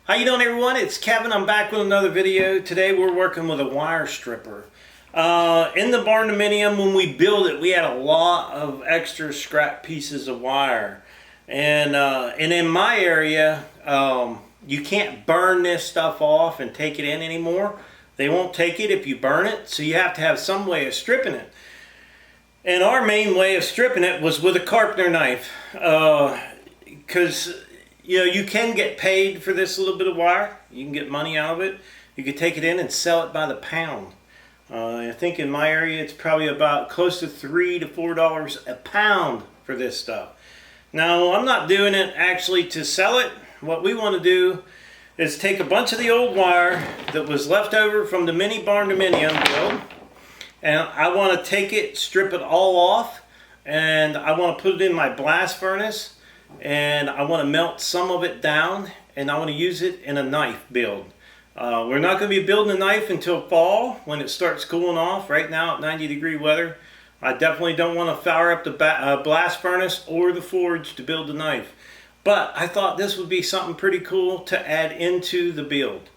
How you doing, everyone? It's Kevin. I'm back with another video. Today we're working with a wire stripper. In the barndominium, when we built it, we had a lot of extra scrap pieces of wire. And in my area, you can't burn this stuff off and take it in anymore. They won't take it if you burn it, so you have to have some way of stripping it. And our main way of stripping it was with a carpenter knife. Because you know, you can get paid for this little bit of wire. You can get money out of it. You could take it in and sell it by the pound. I think in my area it's probably about close to $3 to $4 a pound for this stuff. Now, I'm not doing it actually to sell it. What we want to do is take a bunch of the old wire that was left over from the mini barndominium build, and I want to take it, strip it all off, and I want to put it in my blast furnace. And I want to melt some of it down, and I want to use it in a knife build. We're not going to be building a knife until fall when it starts cooling off. Right now at 90-degree weather, I definitely don't want to fire up the blast furnace or the forge to build the knife. But I thought this would be something pretty cool to add into the build.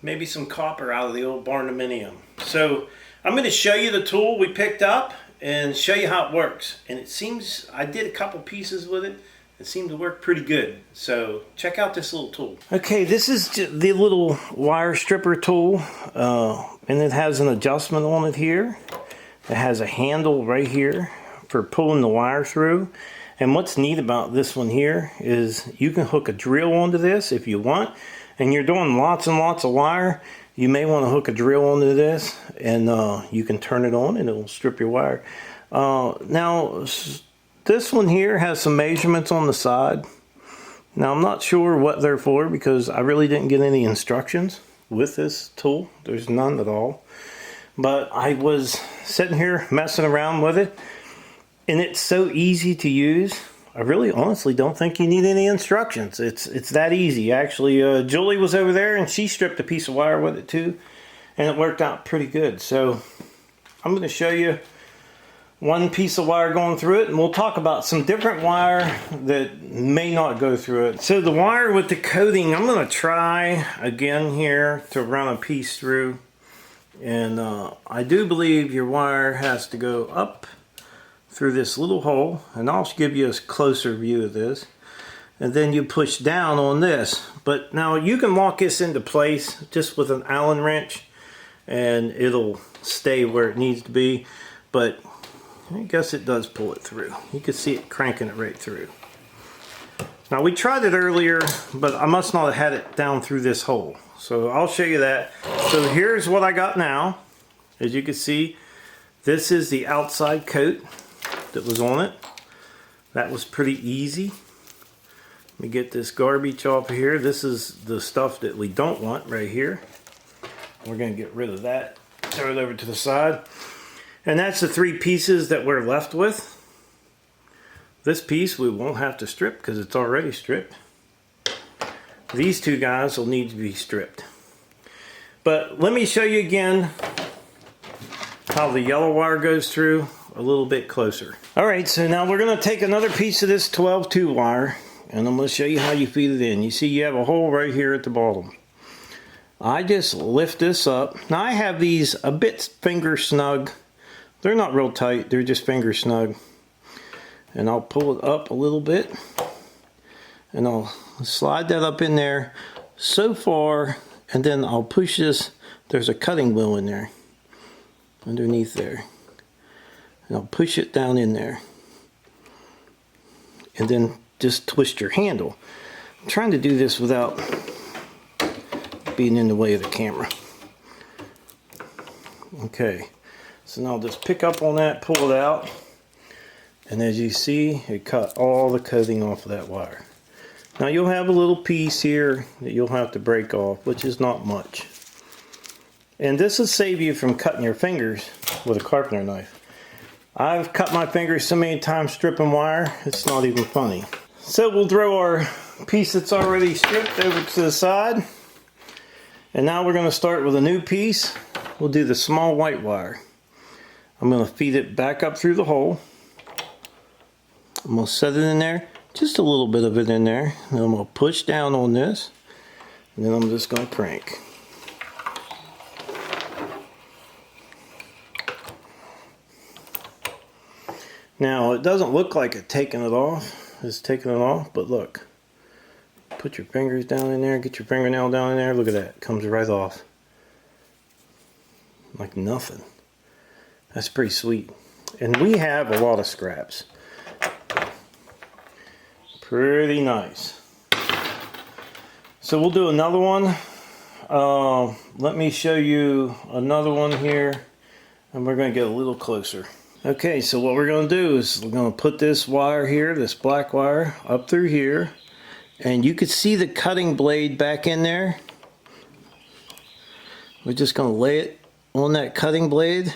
Maybe some copper out of the old barndominium. So I'm going to show you the tool we picked up and show you how it works. And it seems I did a couple pieces with it. It seemed to work pretty good. So check out this little tool. Okay, this is the little wire stripper tool, and it has an adjustment on it here. It has a handle right here for pulling the wire through. And what's neat about this one here is you can hook a drill onto this if you want, and you're doing lots and lots of wire. You may want to hook a drill onto this, and you can turn it on and it will strip your wire. Now, this one here has some measurements on the side. Now, I'm not sure what they're for because I really didn't get any instructions with this tool. There's none at all. But I was sitting here messing around with it, and it's so easy to use. I really honestly don't think you need any instructions. It's that easy. Actually, Julie was over there and she stripped a piece of wire with it too, and it worked out pretty good. So I'm going to show you one piece of wire going through it, and we'll talk about some different wire that may not go through it. So the wire with the coating, I'm going to try again here to run a piece through, and I do believe your wire has to go up through this little hole, and I'll give you a closer view of this, and then you push down on this. But now you can lock this into place just with an Allen wrench and it'll stay where it needs to be, but I guess it does pull it through. You can see it cranking it right through. Now, we tried it earlier, but I must not have had it down through this hole. So I'll show you that. So here's what I got now. As you can see, this is the outside coat that was on it. That was pretty easy. Let me get this garbage off of here. This is the stuff that we don't want right here. We're going to get rid of that. Throw it over to the side. And that's the three pieces that we're left with. This piece we won't have to strip because it's already stripped. These two guys will need to be stripped. But let me show you again how the yellow wire goes through a little bit closer. Alright, so now we're going to take another piece of this 12-2 wire, and I'm going to show you how you feed it in. You see you have a hole right here at the bottom. I just lift this up. Now I have these a bit finger snug. They're not real tight, they're just finger snug. And I'll pull it up a little bit, and I'll slide that up in there so far, and then I'll push this. There's a cutting wheel in there, underneath there. And I'll push it down in there. And then just twist your handle. I'm trying to do this without being in the way of the camera. Okay. So now I'll just pick up on that, pull it out, and as you see, it cut all the coating off of that wire. Now you'll have a little piece here that you'll have to break off, which is not much. And this will save you from cutting your fingers with a carpenter knife. I've cut my fingers so many times stripping wire, it's not even funny. So we'll throw our piece that's already stripped over to the side. And now we're going to start with a new piece. We'll do the small white wire. I'm going to feed it back up through the hole. I'm going to set it in there, just a little bit of it in there. And I'm going to push down on this. And then I'm just going to crank. Now, it doesn't look like it's taking it off. It's taking it off, but look. Put your fingers down in there, get your fingernail down in there. Look at that. It comes right off. Like nothing. That's pretty sweet. And we have a lot of scraps. Pretty nice. So we'll do another one. Let me show you another one here. And we're going to get a little closer. Okay, so what we're going to do is we're going to put this wire here, this black wire, up through here. And you can see the cutting blade back in there. We're just going to lay it on that cutting blade,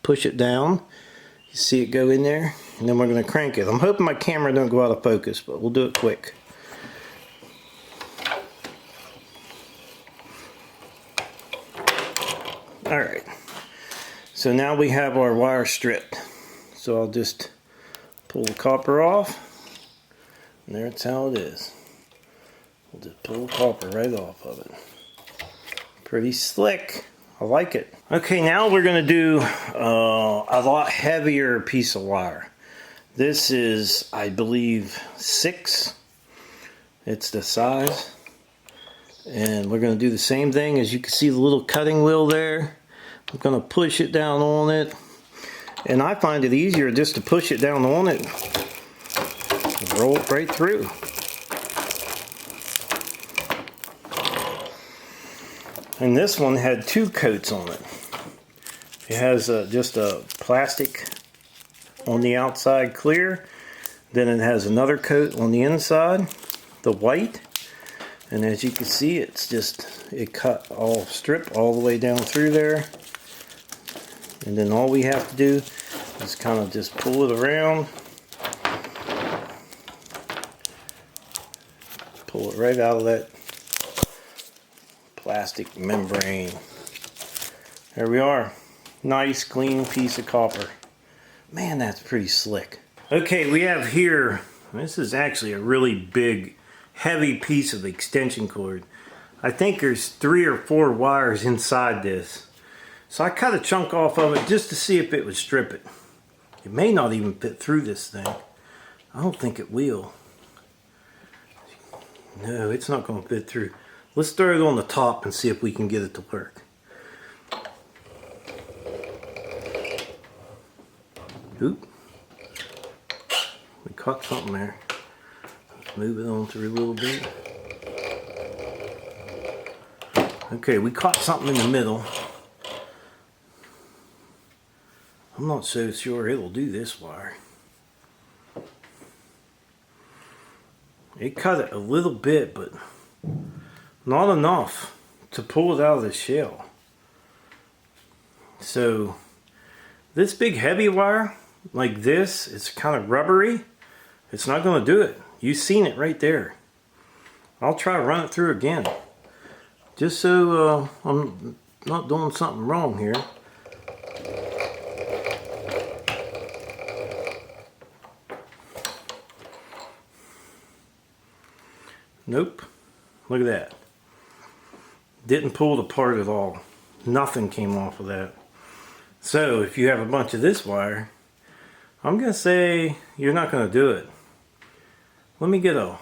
push it down. You see it go in there, and then we're going to crank it. I'm hoping my camera don't go out of focus, but we'll do it quick. Alright, so now we have our wire stripped. So I'll just pull the copper off, and that's how it is. We'll just pull the copper right off of it. Pretty slick. I like it. Okay, now we're going to do a lot heavier piece of wire. This is, I believe, 6. It's the size. And we're going to do the same thing. As you can see the little cutting wheel there. I'm going to push it down on it. And I find it easier just to push it down on it and roll it right through. And this one had 2 coats on it. It has just a plastic on the outside clear. Then it has another coat on the inside, the white. And as you can see, it's just, it cut all, strip all the way down through there. And then all we have to do is kind of just pull it around. Pull it right out of that plastic membrane. There we are. Nice clean piece of copper. Man, that's pretty slick. Okay, we have here, this is actually a really big, heavy piece of extension cord. I think there's 3 or 4 wires inside this. So I cut a chunk off of it just to see if it would strip it. It may not even fit through this thing. I don't think it will. No, it's not going to fit through. Let's throw it on the top and see if we can get it to work. Oop. We caught something there. Let's move it on through a little bit. Okay, we caught something in the middle. I'm not so sure it'll do this wire. It cut it a little bit, but not enough to pull it out of the shell. So this big heavy wire like this, it's kind of rubbery. It's not going to do it. You've seen it right there. I'll try to run it through again, just so I'm not doing something wrong here. Nope. Look at that. Didn't pull it apart at all. Nothing came off of that. So if you have a bunch of this wire, I'm going to say you're not going to do it. Let me get a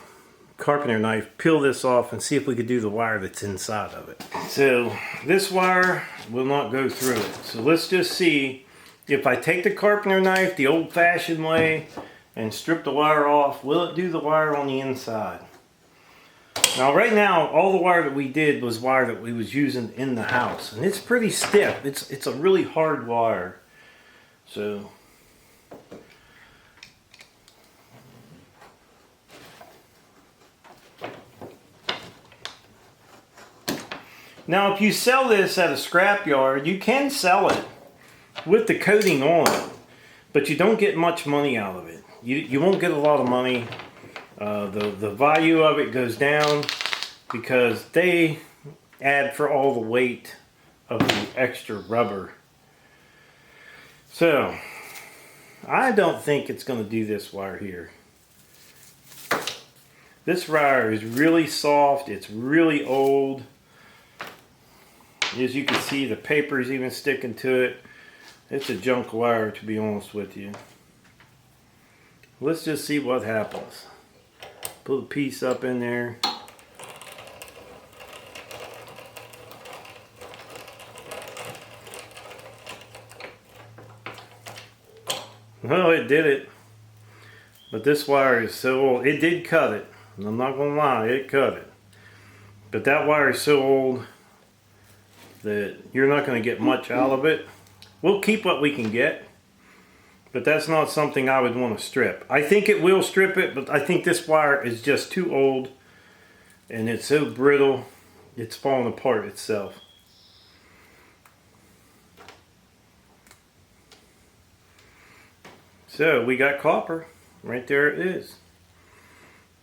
carpenter knife, peel this off, and see if we could do the wire that's inside of it. So this wire will not go through it. So let's just see if I take the carpenter knife the old-fashioned way and strip the wire off, will it do the wire on the inside? Now right now, all the wire that we did was wire that we was using in the house, and it's pretty stiff. It's a really hard wire. So now if you sell this at a scrap yard, you can sell it with the coating on it, but you don't get much money out of it. You won't get a lot of money. The value of it goes down because they add for all the weight of the extra rubber. So I don't think it's going to do this wire here. This wire is really soft. It's really old. As you can see, the paper is even sticking to it. It's a junk wire, to be honest with you. Let's just see what happens. Put a piece up in there. Well, it did it. But this wire is so old. It did cut it. I'm not going to lie, it cut it. But that wire is so old that you're not going to get much out of it. We'll keep what we can get. But that's not something I would want to strip. I think it will strip it, but I think this wire is just too old. And it's so brittle, it's falling apart itself. So we got copper. Right there it is.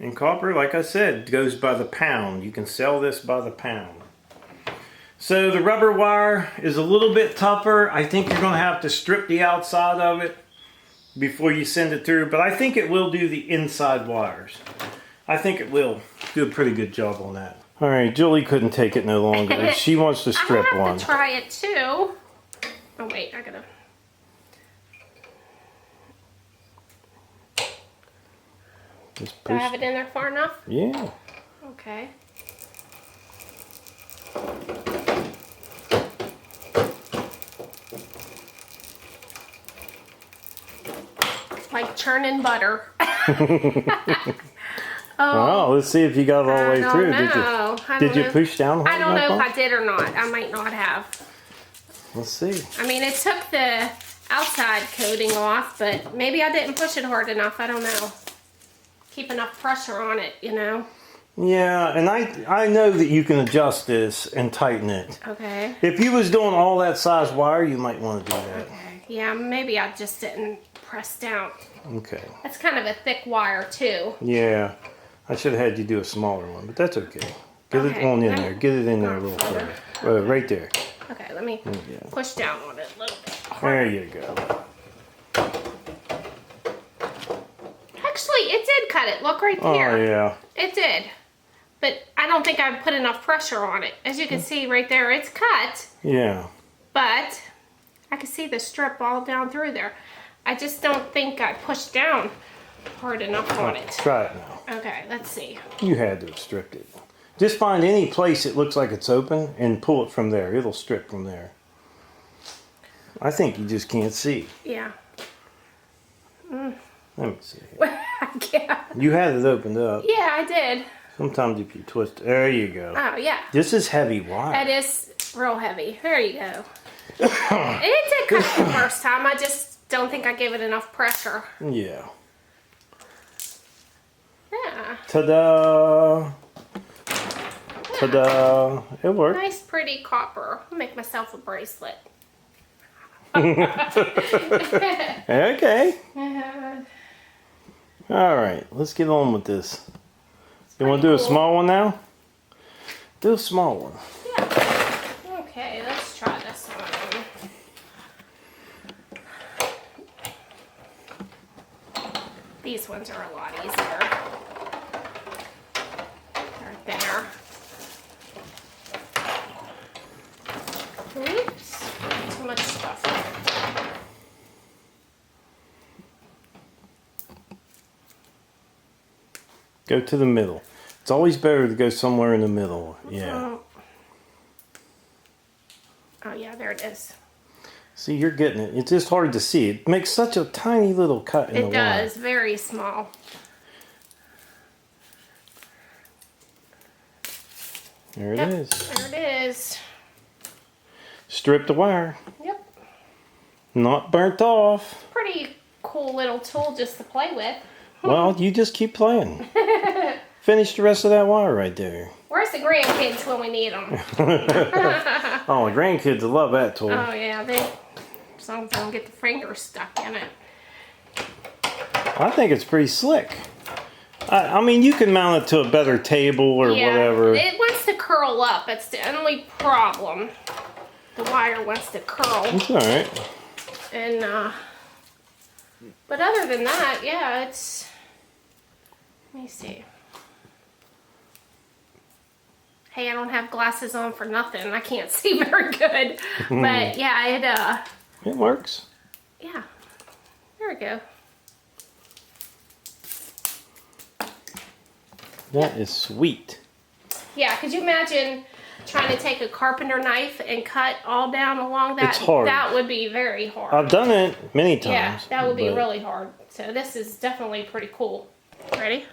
And copper, like I said, goes by the pound. You can sell this by the pound. So the rubber wire is a little bit tougher. I think you're going to have to strip the outside of it before you send it through. But I think it will do the inside wires. I think it will do a pretty good job on that. All right, Julie couldn't take it no longer. She wants to strip one. I have to try it too. Oh wait, I gotta. Do I have it in there far enough? Yeah. Okay. Like churning butter. Oh, let's see if you got it all the way through. Did you push down? I don't know if I did or not. I might not have. Let's see. I mean, it took the outside coating off, but maybe I didn't push it hard enough. I don't know. Keep enough pressure on it, you know. Yeah, and I know that you can adjust this and tighten it. Okay. If you was doing all that size wire, you might want to do that. Okay. Yeah, maybe I just didn't press down. Okay. That's kind of a thick wire too. Yeah. I should have had you do a smaller one, but that's okay. Get it on in there. Get it in there a little further. Right there. Okay, let me push down on it a little bit. There you go. Actually, it did cut it. Look right here. Oh, yeah. It did. But I don't think I put enough pressure on it. As you can see right there, it's cut. Yeah. But I can see the strip all down through there. I just don't think I pushed down hard enough on it. Try it now. Okay, let's see. You had to have stripped it. Just find any place it looks like it's open and pull it from there. It'll strip from there. I think you just can't see. Yeah. Let me see. Yeah. You had it opened up. Yeah, I did. Sometimes if you twist, there you go. Oh, yeah. This is heavy wire. It is real heavy. There you go. It did cut the first time. I just don't think I gave it enough pressure. Yeah. Yeah. Ta-da! Ta-da! It worked. Nice, pretty copper. I'll make myself a bracelet. Okay. All right, let's get on with this. You want to do a small one now? Do a small one. Yeah. Okay, let's try this one. These ones are a lot easier. They're thinner. Oops, too much stuff. Go to the middle. It's always better to go somewhere in the middle. Yeah. Oh yeah, there it is. See, you're getting it. It's just hard to see. It makes such a tiny little cut in the wire. It does, very small. There it is. There it is. Strip the wire. Yep. Not burnt off. Pretty cool little tool just to play with. Well, you just keep playing. Finish the rest of that wire right there. Where's the grandkids when we need them? Oh, the grandkids will love that tool. Oh yeah, as long as they don't get the fingers stuck in it. I think it's pretty slick. I mean, you can mount it to a better table or whatever. It wants to curl up. That's the only problem. The wire wants to curl. It's all right. And but other than that, yeah, it's. Let me see. Hey, I don't have glasses on for nothing. I can't see very good. But yeah, it works. Yeah, there we go. That is sweet. Yeah, could you imagine trying to take a carpenter knife and cut all down along that? It's hard. That would be very hard. I've done it many times. Yeah, that would be really hard. So this is definitely pretty cool. Ready?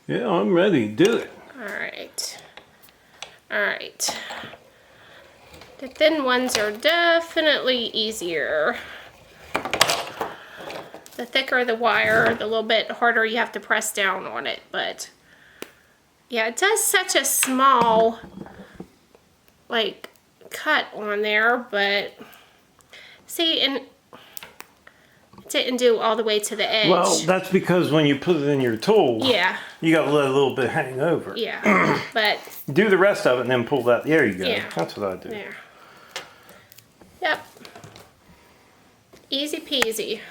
Yeah, I'm ready. Do it. All right. All right. The thin ones are definitely easier. The thicker the wire, the little bit harder you have to press down on it. But yeah, it does such a small, like, cut on there. But see, and it didn't do all the way to the edge. Well, that's because when you put it in your tool, yeah, you got to let a little bit hang over. Yeah, but do the rest of it and then pull that. There you go. Yeah. That's what I do. There. Yep. Easy peasy.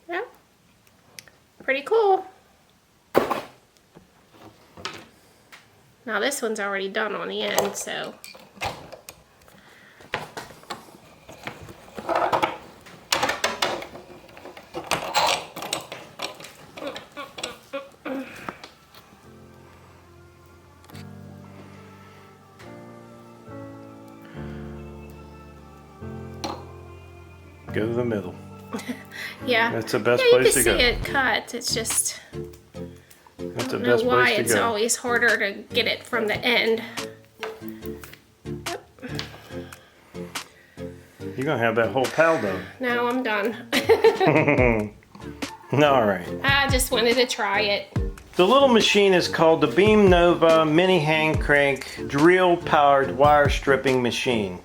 Yep. Pretty cool. Now this one's already done on the end, so. Go to the middle. Yeah. That's the best place to go. to You can go. see it cut. It's just, That's the I don't know best why place to it's go. always harder to get it from the end. Yep. You're going to have that whole pile done. Now I'm done. All right. I just wanted to try it. The little machine is called the BEAMNOVA mini hand crank drill powered wire stripping machine.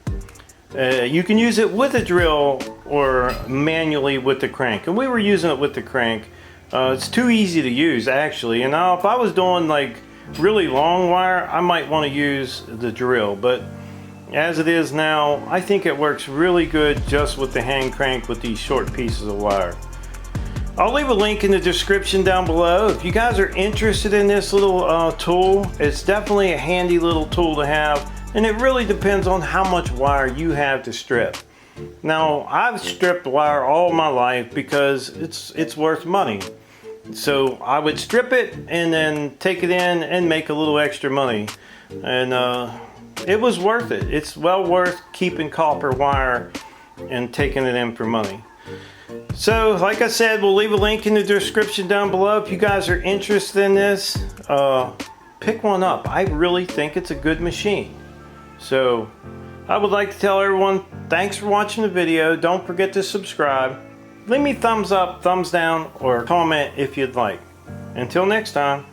You can use it with a drill or manually with the crank, and we were using it with the crank. It's too easy to use actually, and now if I was doing like really long wire, I might want to use the drill, but as it is now, I think it works really good just with the hand crank with these short pieces of wire. I'll leave a link in the description down below. If you guys are interested in this little tool, it's definitely a handy little tool to have, and it really depends on how much wire you have to strip. Now, I've stripped wire all my life because it's worth money. So I would strip it and then take it in and make a little extra money. And it was worth it. It's well worth keeping copper wire and taking it in for money. So, like I said, we'll leave a link in the description down below. If you guys are interested in this, pick one up. I really think it's a good machine. So, I would like to tell everyone, thanks for watching the video. Don't forget to subscribe. Leave me thumbs up, thumbs down, or comment if you'd like. Until next time.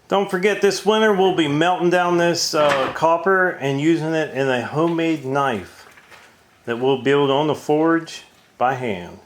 Don't forget, this winter we'll be melting down this copper and using it in a homemade knife that we'll build on the forge by hand.